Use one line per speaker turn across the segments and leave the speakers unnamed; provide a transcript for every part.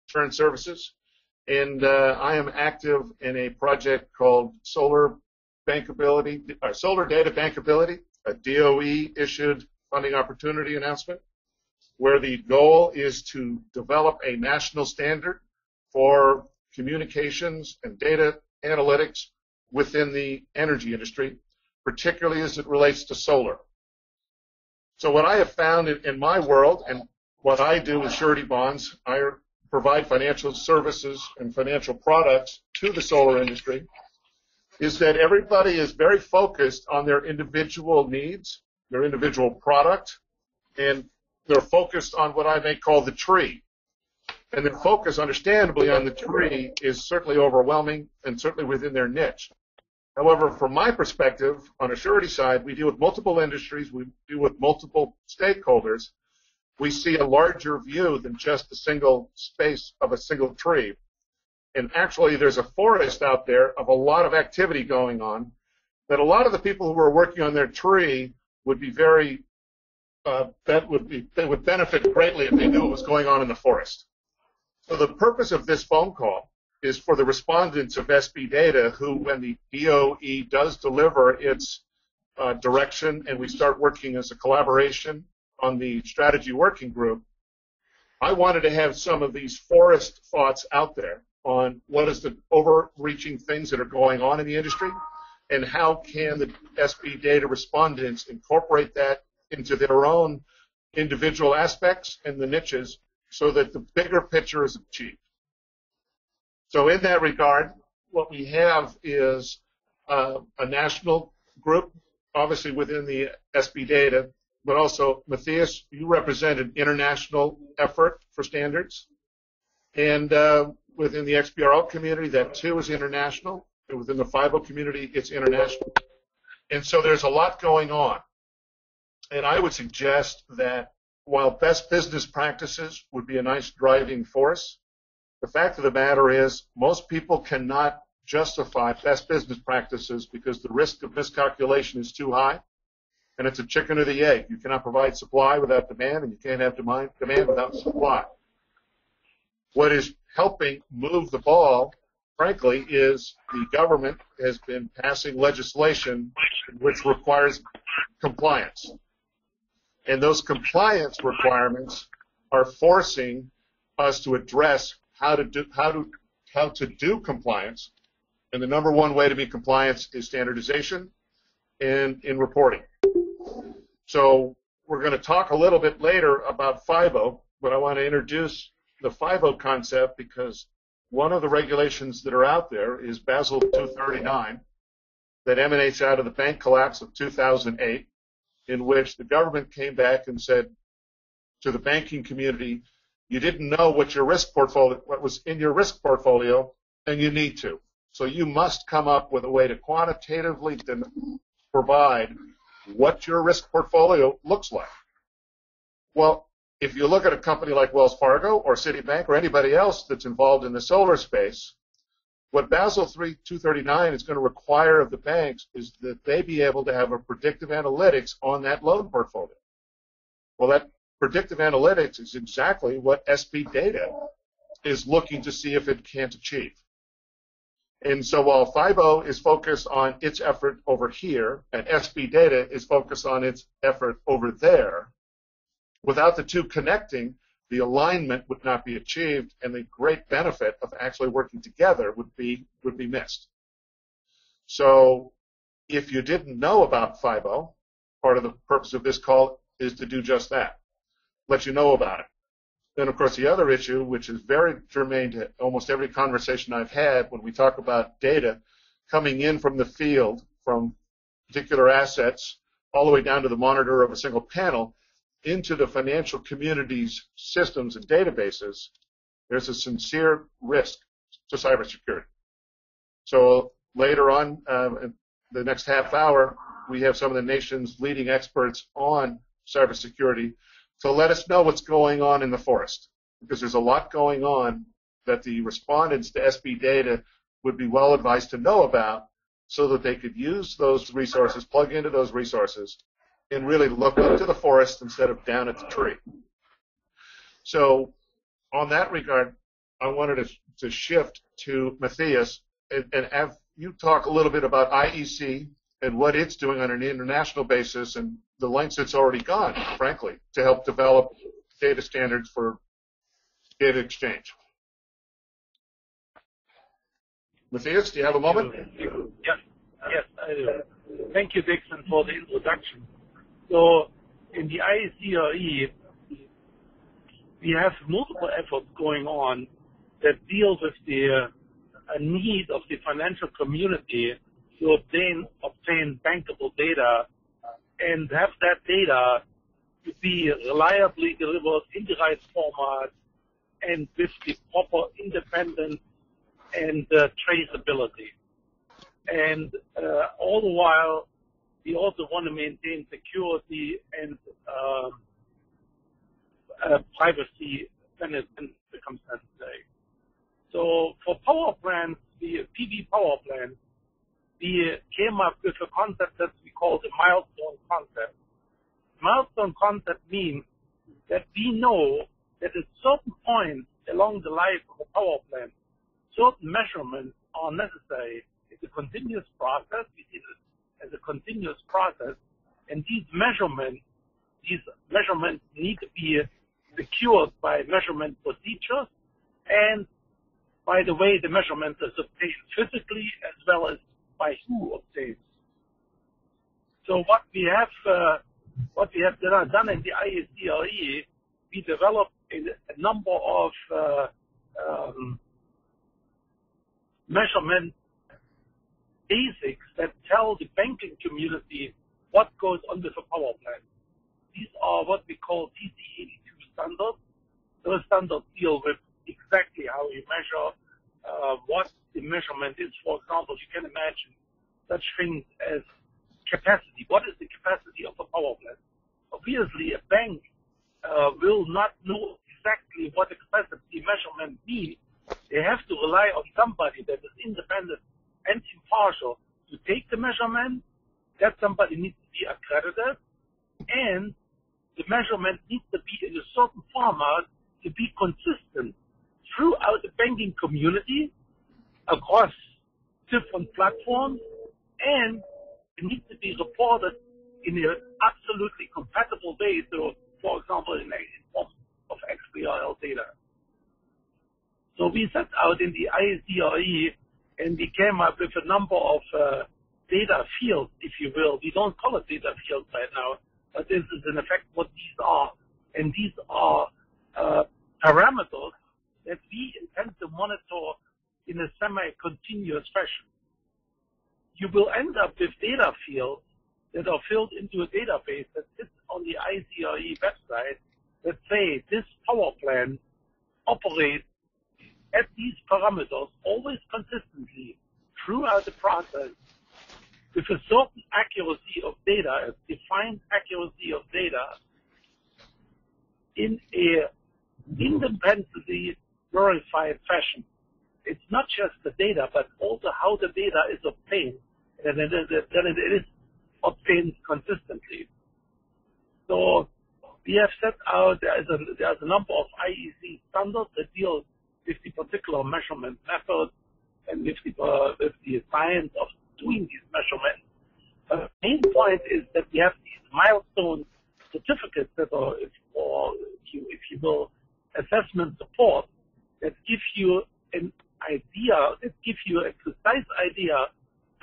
insurance services, and I am active in a project called Solar Data Bankability, a DOE-issued funding opportunity announcement, where the goal is to develop a national standard for communications and data analytics within the energy industry, particularly as it relates to solar. So what I have found in my world, and what I do with surety bonds, I provide financial services and financial products to the solar industry, is that everybody is very focused on their individual needs, their individual product, and they're focused on what I may call the tree. And their focus, understandably, on the tree is certainly overwhelming and certainly within their niche. However, from my perspective, on a surety side, we deal with multiple industries, we deal with multiple stakeholders. We see a larger view than just a single space of a single tree. And actually, there's a forest out there of a lot of activity going on that a lot of the people who are working on their tree would be very, they would benefit greatly if they knew what was going on in the forest. So the purpose of this phone call is for the respondents of SB Data who, when the DOE does deliver its direction and we start working as a collaboration on the strategy working group, I wanted to have some of these forest thoughts out there on what is the overreaching things that are going on in the industry and how can the SB Data respondents incorporate that into their own individual aspects and the niches so that the bigger picture is achieved. So in that regard, what we have is a national group, obviously within the SB Data, but also, Matthias, you represent an international effort for standards. And within the XBRL community, that too is international. And within the FIBO community, it's international. And so there's a lot going on. And I would suggest that while best business practices would be a nice driving force, the fact of the matter is most people cannot justify best business practices because the risk of miscalculation is too high. And it's a chicken or the egg. You cannot provide supply without demand, and you can't have demand without supply. What is helping move the ball, frankly, is the government has been passing legislation which requires compliance. And those compliance requirements are forcing us to address how to do compliance. And the number one way to be compliant is standardization and in reporting. So we're going to talk a little bit later about FIBO, but I want to introduce the FIBO concept because one of the regulations that are out there is Basel 239 that emanates out of the bank collapse of 2008, in which the government came back and said to the banking community, you didn't know what was in your risk portfolio, and you need to. So you must come up with a way to quantitatively provide what your risk portfolio looks like. Well, if you look at a company like Wells Fargo or Citibank or anybody else that's involved in the solar space, what Basel 239 is going to require of the banks is that they be able to have a predictive analytics on that loan portfolio. Well, that predictive analytics is exactly what SB Data is looking to see if it can't achieve. And so while FIBO is focused on its effort over here and SB Data is focused on its effort over there, without the two connecting, the alignment would not be achieved and the great benefit of actually working together would be missed. So if you didn't know about FIBO, part of the purpose of this call is to do just that, let you know about it. Then, of course, the other issue, which is very germane to almost every conversation I've had when we talk about data coming in from the field, from particular assets, all the way down to the monitor of a single panel, into the financial community's systems and databases, there's a sincere risk to cybersecurity. So later on, in the next half hour, we have some of the nation's leading experts on cybersecurity to let us know what's going on in the forest, because there's a lot going on that the respondents to SB Data would be well advised to know about so that they could use those resources, plug into those resources, and really look into the forest instead of down at the tree. So on that regard, I wanted to shift to Matthias and have you talk a little bit about IEC and what it's doing on an international basis and the lengths it's already gone, frankly, to help develop data standards for data exchange. Matthias, do you have a moment?
Yes, I do. Thank you, Dixon, for the introduction. So, in the IEC, we have multiple efforts going on that deal with the need of the financial community to obtain bankable data and have that data to be reliably delivered in the right format and with the proper independence and traceability. And all the while, we also want to maintain security and privacy when it becomes necessary. So for power plants, the PV power plants, we came up with a concept that we call the milestone concept. Milestone concept means that we know that at certain points along the life of a power plant, certain measurements are necessary. It's a continuous process. We see it as a continuous process, and these measurements need to be secured by measurement procedures and by the way the measurement is obtained physically as well as by who obtains. So what we have done in the IEC, we developed a number of measurement basics that tell the banking community what goes on with a power plant. These are what we call DC82 standards. Those standards deal with exactly how you measure what the measurement is. For example, you can imagine such things as capacity. What is the capacity of a power plant? Obviously, a bank will not know exactly what the capacity measurement means. They have to rely on somebody that is independent and impartial to take the measurement. That somebody needs to be accredited, and the measurement needs to be in a certain format to be consistent throughout the banking community across different platforms, and it needs to be reported in an absolutely compatible way, so, for example, in form of XBRL data. So we set out in the IEC, and we came up with a number of data fields, if you will. We don't call it data fields right now, but this is in effect what these are. And these are parameters that we intend to monitor in a semi-continuous fashion. You will end up with data fields that are filled into a database that sits on the IEC website that say this power plant operates at these parameters always consistently throughout the process with a certain accuracy of data, a defined accuracy of data in a independently verified fashion. It's not just the data, but also how the data is obtained, and then it is obtained consistently. So we have set out, there's a number of IEC standards that deal with the particular measurement method and with the science of doing these measurements. But the main point is that we have these milestone certificates that are, if you will, assessment support that give you an idea, that give you a precise idea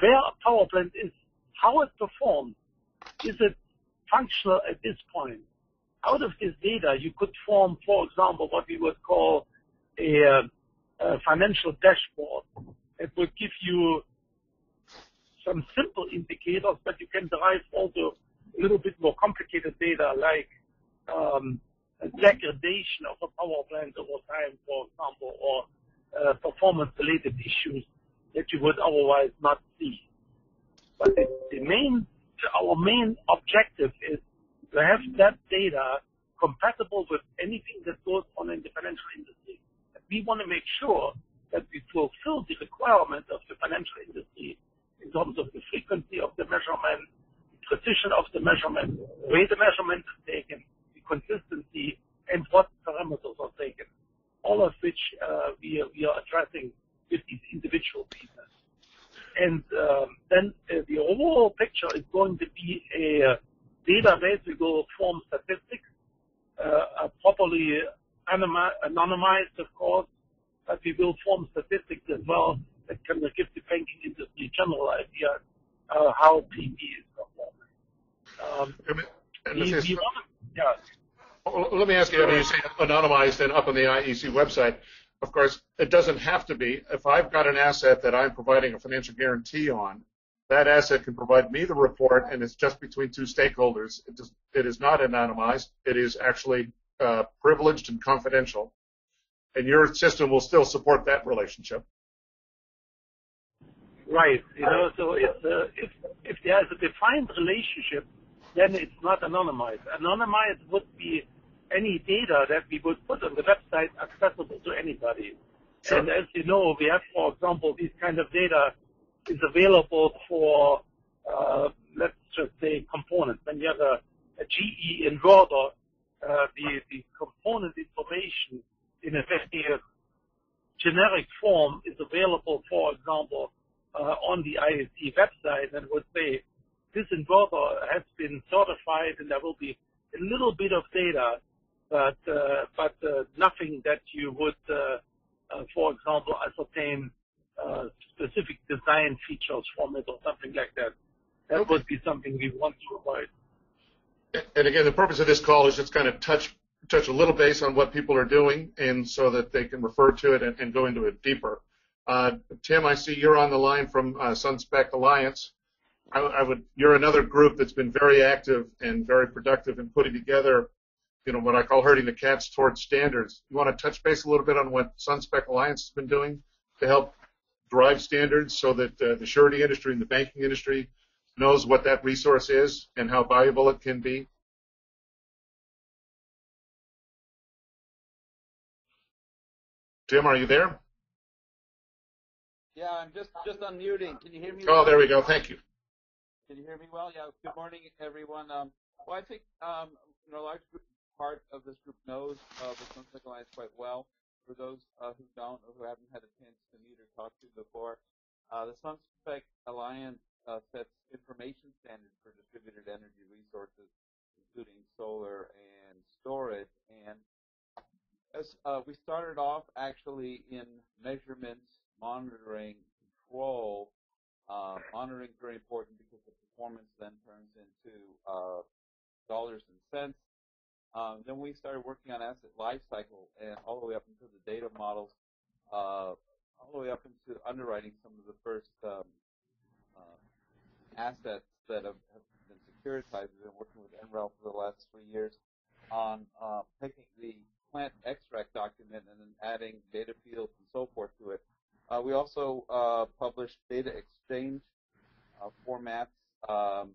where a power plant is, how it performs, is it functional at this point. Out of this data, you could form, for example, what we would call a financial dashboard that would give you some simple indicators, but you can derive also a little bit more complicated data like a degradation of a power plant over time, for example, or performance-related issues that you would otherwise not see. But our main objective is to have that data compatible with anything that goes on in the financial industry. We want to make sure that we fulfill the requirements of the financial industry in terms of the frequency of the measurement, the precision of the measurement, the way the measurement is taken, the consistency, and what parameters are taken. All of which we form statistics, properly anonymized, of course, but we will form statistics as well that can give the banking industry a general idea how PP is performing.
Let me ask you, you say anonymized and up on the IEC website. Of course, it doesn't have to be. If I've got an asset that I'm providing a financial guarantee on, that asset can provide me the report, and it's just between two stakeholders. It is not anonymized. It is actually privileged and confidential, and your system will still support that relationship.
Right. So if there's a defined relationship, then it's not anonymized. Anonymized would be any data that we would put on the website accessible to anybody. Sure. And as you know, we have, for example, this kind of data is available for, let's just say, components. When you have a GE inverter, the component information in a very generic form is available, for example, on the IEC website, and would say this inverter has been certified, and there will be a little bit of data, but nothing that you would, for example, ascertain specific design features from it or something like that. That would be something we want to avoid.
And again, the purpose of this call is just kind of touch a little base on what people are doing, and so that they can refer to it and go into it deeper. Tim, I see you're on the line from SunSpec Alliance. You're another group that's been very active and very productive in putting together, what I call herding the cats towards standards. You want to touch base a little bit on what SunSpec Alliance has been doing to help drive standards so that the surety industry and the banking industry knows what that resource is and how valuable it can be? Tim, are you there?
Yeah, I'm just unmuting. Can you hear me?
Oh, there we go. Thank you.
Can you hear me well? Yeah. Good morning, everyone. Well, I think a large part of this group knows the SunSpec Alliance quite well. For those who don't or who haven't had a chance to meet or talk to before, the SunSpec Alliance sets information standards for distributed energy resources, including solar and storage. And as we started off actually in measurements, monitoring, control. Monitoring is very important because the performance then turns into dollars and cents. Then we started working on asset lifecycle and all the way up into the data models, all the way up into underwriting some of the first assets that have been securitized. We've been working with NREL for the last 3 years on taking the plant extract document and then adding data fields and so forth to it. We also published data exchange formats, data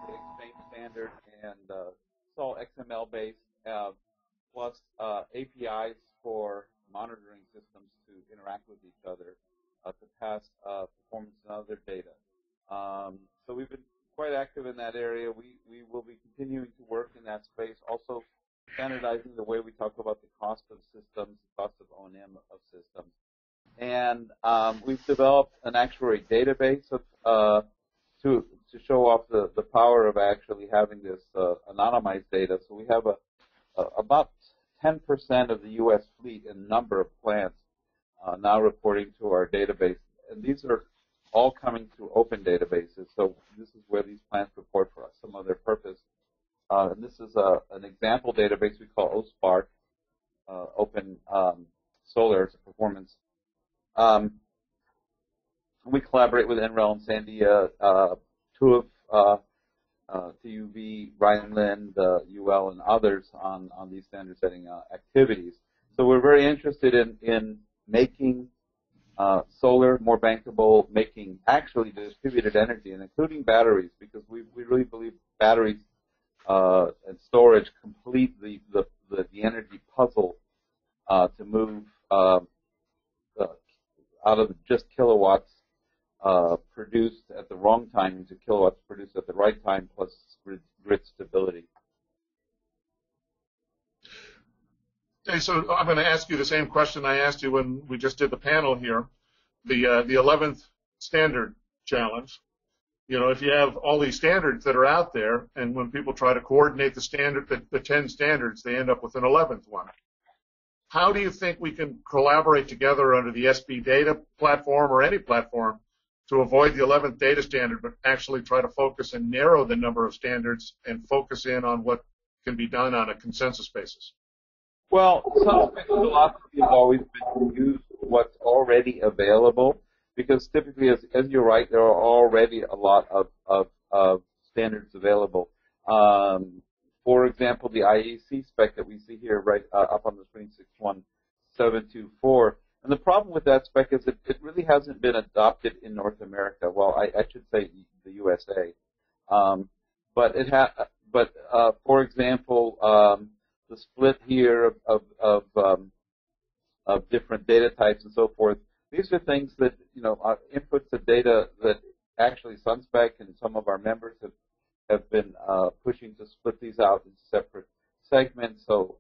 exchange standard, and it's all XML-based, plus APIs for monitoring systems to interact with each other to pass performance and other data. So we've been quite active in that area. We will be continuing to work in that space, also standardizing the way we talk about the cost of systems, the cost of O&M of systems. And we've developed an actuary database to show off the power of actually having this anonymized data. So we have about 10% of the U.S. fleet in number of plants now reporting to our database. And these are all coming through open databases. So this is where these plants report for us, some of their purpose. And this is an example database we call OSPARK, Open Solar Performance. We collaborate with NREL and Sandia, two of TUV, Rhineland, UL, and others on these standard setting activities. So we're very interested in making solar more bankable, making actually distributed energy, and including batteries, because we really believe batteries and storage complete the energy puzzle to move out of just kilowatts produced at the wrong time into kilowatts produced at the right time, plus grid stability.
Okay, so I'm going to ask you the same question I asked you when we just did the panel here. The 11th standard challenge. if you have all these standards that are out there, and when people try to coordinate the 10 standards, they end up with an 11th one. How do you think we can collaborate together under the SB data platform or any platform to avoid the 11th data standard, but actually try to focus and narrow the number of standards and focus in on what can be done on a consensus basis?
Well, suspect philosophy has always been to use what's already available, because typically, as you're right, there are already a lot of standards available. For example, the IEC spec that we see here right up on the screen, 61724. And the problem with that spec is it really hasn't been adopted in North America. Well, I should say the USA. For example, the split here of different data types and so forth, these are things that, are inputs of data that actually SunSpec and some of our members have been pushing to split these out into separate segments. So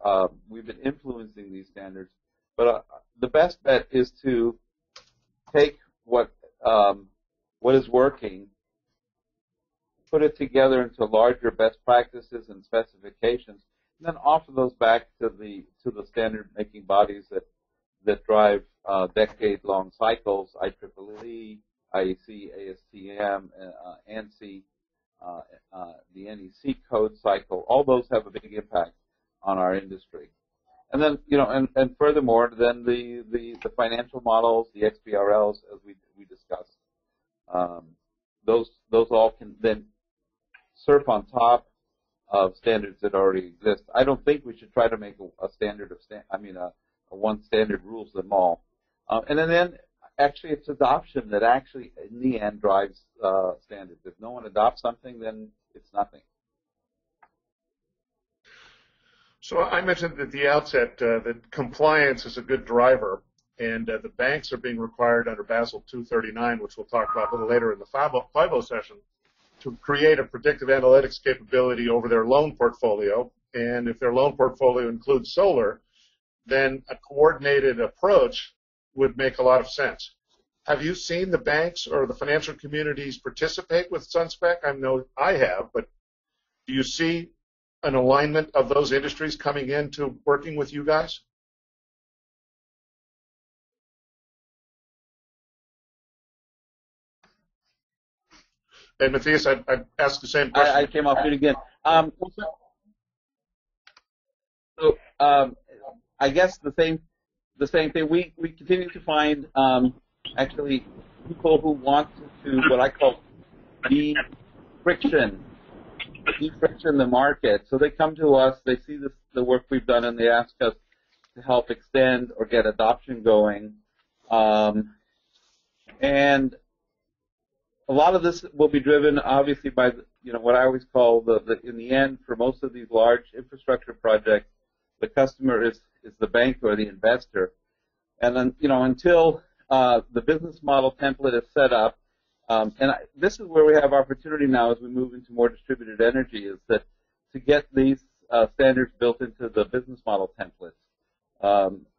we've been influencing these standards. But the best bet is to take what is working, put it together into larger best practices and specifications, and then offer those back to the standard-making bodies that drive decade-long cycles: IEEE, IEC, ASTM, ANSI, the NEC code cycle. All those have a big impact on our industry. And then, and furthermore, then the financial models, the XBRLs, as we discussed, those all can then surf on top of standards that already exist. I don't think we should try to make a standard of a one standard rules them all. And then actually it's adoption that actually in the end drives standards. If no one adopts something, then it's nothing.
So I mentioned at the outset that compliance is a good driver, and the banks are being required under Basel 239, which we'll talk about a little later in the FIBO session, to create a predictive analytics capability over their loan portfolio. And if their loan portfolio includes solar, then a coordinated approach would make a lot of sense. Have you seen the banks or the financial communities participate with SunSpec? I know I have, but do you see an alignment of those industries coming into working with you guys? Hey, Matthias, I'd ask the same question.
I came off mute again. I guess the same thing. We continue to find actually people who want to what I call de-friction the market. So they come to us, they see the work we've done, and they ask us to help extend or get adoption going. And a lot of this will be driven, obviously, by what I always call in the end, for most of these large infrastructure projects, the customer is the bank or the investor. And then, until the business model template is set up, this is where we have opportunity now as we move into more distributed energy, is that to get these standards built into the business model templates.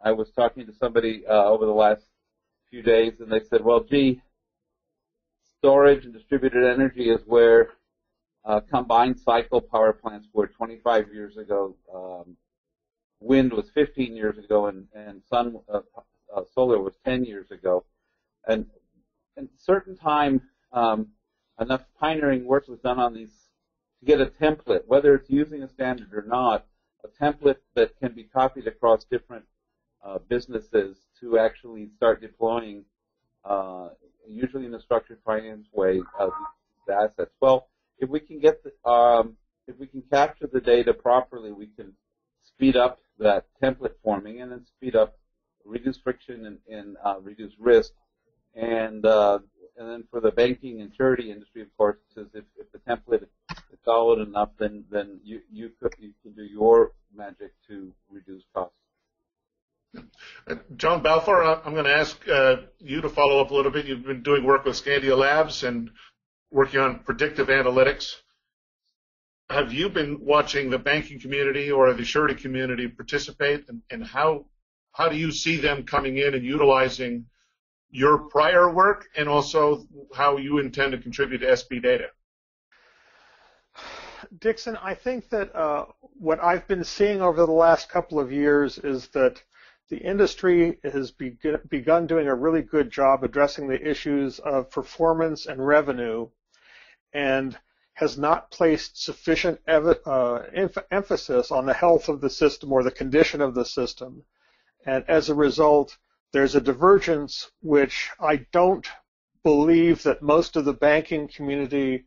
I was talking to somebody over the last few days, and they said, well, gee, storage and distributed energy is where combined cycle power plants were 25 years ago. Wind was 15 years ago, and solar was 10 years ago. And certain time, enough pioneering work was done on these to get a template, whether it's using a standard or not, a template that can be copied across different businesses to actually start deploying, usually in a structured finance way, the assets. Well, if we can if we can capture the data properly, we can speed up that template forming and then reduce friction and reduce risk. And then for the banking and charity industry, of course, if the template is solid enough, then you can do your magic to reduce costs.
John Balfour, I'm going to ask you to follow up a little bit. You've been doing work with Scandia Labs and working on predictive analytics. Have you been watching the banking community or the surety community participate, and how do you see them coming in and utilizing your prior work and also how you intend to contribute to SB data?
Dixon, I think that what I've been seeing over the last couple of years is that the industry has begun doing a really good job addressing the issues of performance and revenue, and has not placed sufficient emphasis on the health of the system or the condition of the system. And as a result, there's a divergence which I don't believe that most of the banking community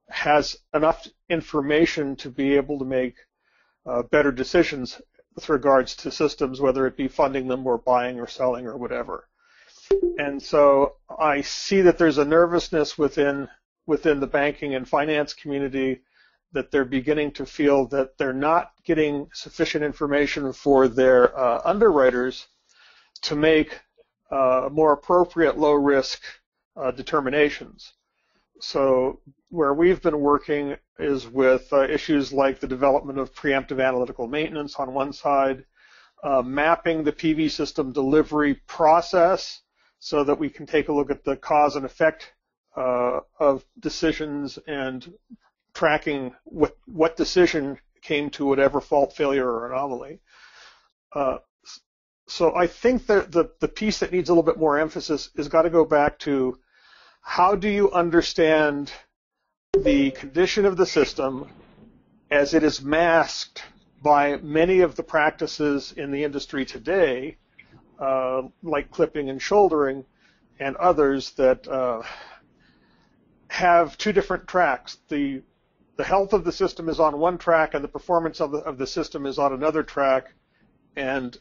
has enough information to be able to make better decisions with regards to systems, whether it be funding them or buying or selling or whatever. And so I see that there's a nervousness within the banking and finance community that they're beginning to feel that they're not getting sufficient information for their underwriters to make more appropriate low-risk determinations. So where we've been working is with issues like the development of preemptive analytical maintenance on one side, mapping the PV system delivery process so that we can take a look at the cause and effect of decisions and tracking what decision came to whatever fault, failure, or anomaly. So I think that the piece that needs a little bit more emphasis has got to go back to how do you understand the condition of the system as it is masked by many of the practices in the industry today, like clipping and shouldering, and others that have two different tracks. The health of the system is on one track, and the performance of the system is on another track. And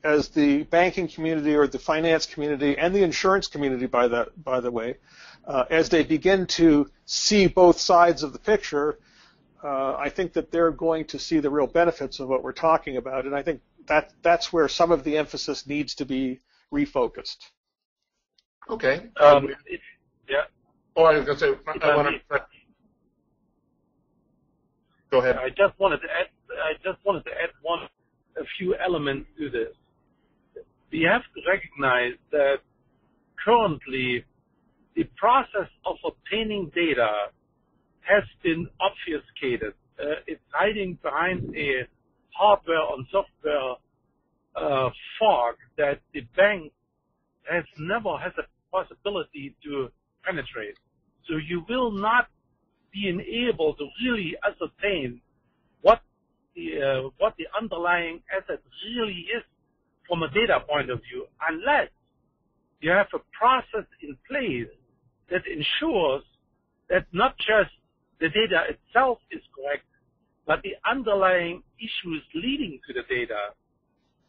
as the banking community or the finance community and the insurance community, by the way, as they begin to see both sides of the picture, I think that they're going to see the real benefits of what we're talking about. And I think that's where some of the emphasis needs to be refocused.
Okay.
Yeah.
Oh, I was going to say, go ahead.
I just wanted to add a few elements to this. We have to recognize that currently the process of obtaining data has been obfuscated. It's hiding behind a hardware and software fog that the bank never has a possibility to penetrate. So you will not be able to really ascertain what the underlying asset really is from a data point of view, unless you have a process in place that ensures that not just the data itself is correct, but the underlying issues leading to the data.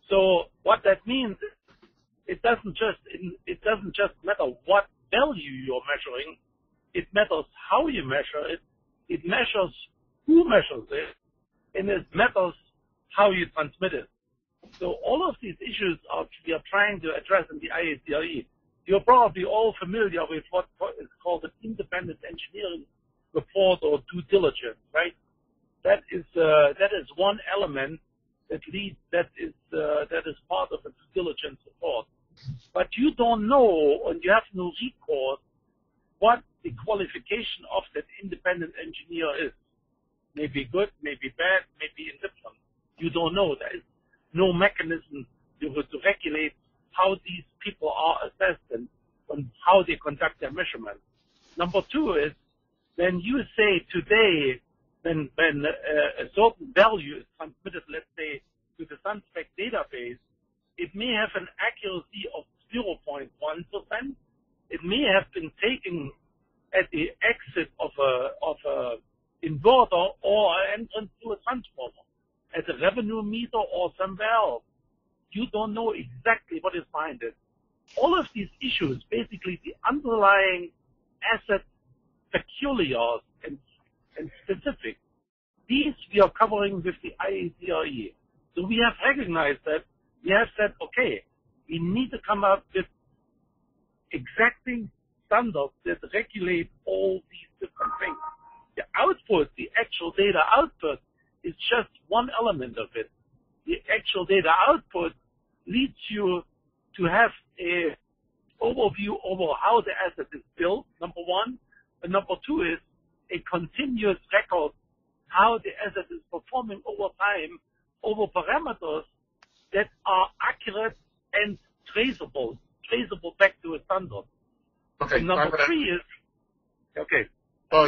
So what that means is it doesn't just matter what value you're measuring. It matters how you measure it. It measures who measures it, and it matters how you transmit it. So all of these issues we are trying to address in the IACRE. You're probably all familiar with what is called an independent engineering report or due diligence, right? That is one element that is part of a due diligence report. But you don't know, and you have no recourse, what the qualification of that independent engineer is. Maybe good, maybe bad, maybe indifferent. You don't know. There is no mechanism to regulate how these people are assessed and how they conduct their measurements. Number two is, when you say today, when a certain value is transmitted, let's say, to the SunSpec database, it may have an accuracy of 0.1%. It may have been taken at the exit of a inverter or an entrance to a transformer, at a revenue meter or somewhere else. You don't know exactly what is behind it. All of these issues, basically the underlying asset peculiars and specific, these we are covering with the IACRE. So we have recognized that. We have said, okay, we need to come up with exacting standards that regulate all these different things. The output, the actual data output, is just one element of it. The actual data output leads you to have a overview over how the asset is built, number one. And number two is a continuous record how the asset is performing over time, over parameters that are accurate and traceable back to a standard.
Okay.
And number three is, okay.
Oh,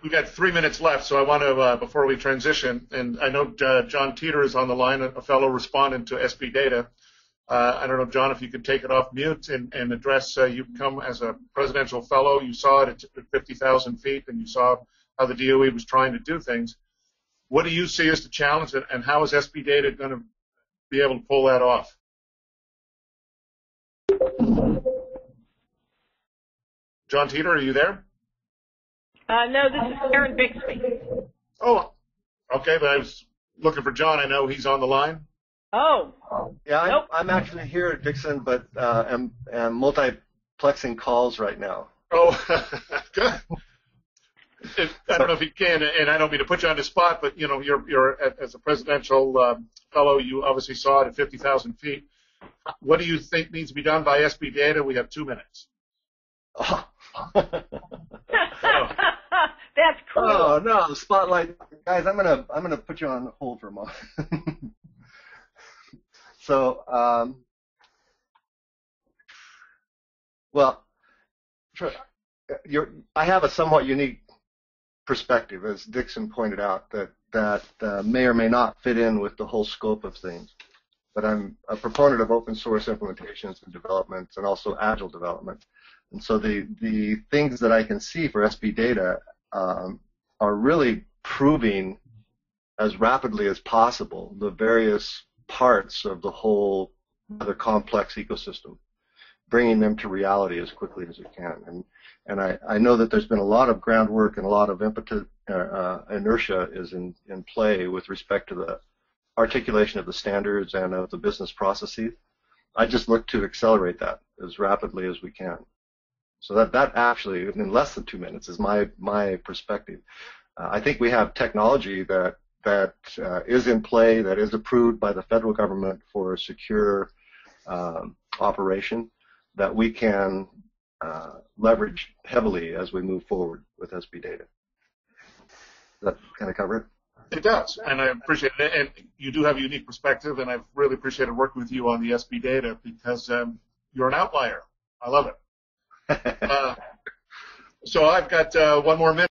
we've got 3 minutes left, so I want to, before we transition, and I know John Teeter is on the line, a fellow respondent to SB Data. I don't know, John, if you could take it off mute and address, you come as a presidential fellow, you saw it at 50,000 feet, and you saw how the DOE was trying to do things. What do you see as the challenge, and how is SB Data going to be able to pull that off? John Teeter, are you there?
No, this is Karen Bixby.
Oh, okay, but I was looking for John. I know he's on the line.
Oh.
Yeah,
Nope.
I'm actually here at Dixon, but am multiplexing calls right now.
Oh, good. I don't know if you can, and I don't mean to put you on the spot, but, you know, you're as a presidential fellow, you obviously saw it at 50,000 feet. What do you think needs to be done by SB Data? We have 2 minutes.
Oh.
That's cool.
Oh no, spotlight, guys! I'm gonna put you on hold for a moment. So, well, I have a somewhat unique perspective, as Dixon pointed out, that may or may not fit in with the whole scope of things. But I'm a proponent of open source implementations and developments, and also agile development. And so the things that I can see for SB Data are really proving as rapidly as possible the various parts of the whole rather complex ecosystem, bringing them to reality as quickly as we can. And I know that there's been a lot of groundwork and a lot of inertia is in play with respect to the articulation of the standards and of the business processes. I just look to accelerate that as rapidly as we can. So that actually, in less than 2 minutes, is my perspective. I think we have technology that is in play, that is approved by the federal government for a secure operation that we can leverage heavily as we move forward with SB Data. Does that kind of cover it?
It does, and I appreciate it. And you do have a unique perspective, and I've really appreciated working with you on the SB Data because you're an outlier. I love it. So I've got 1 more minute.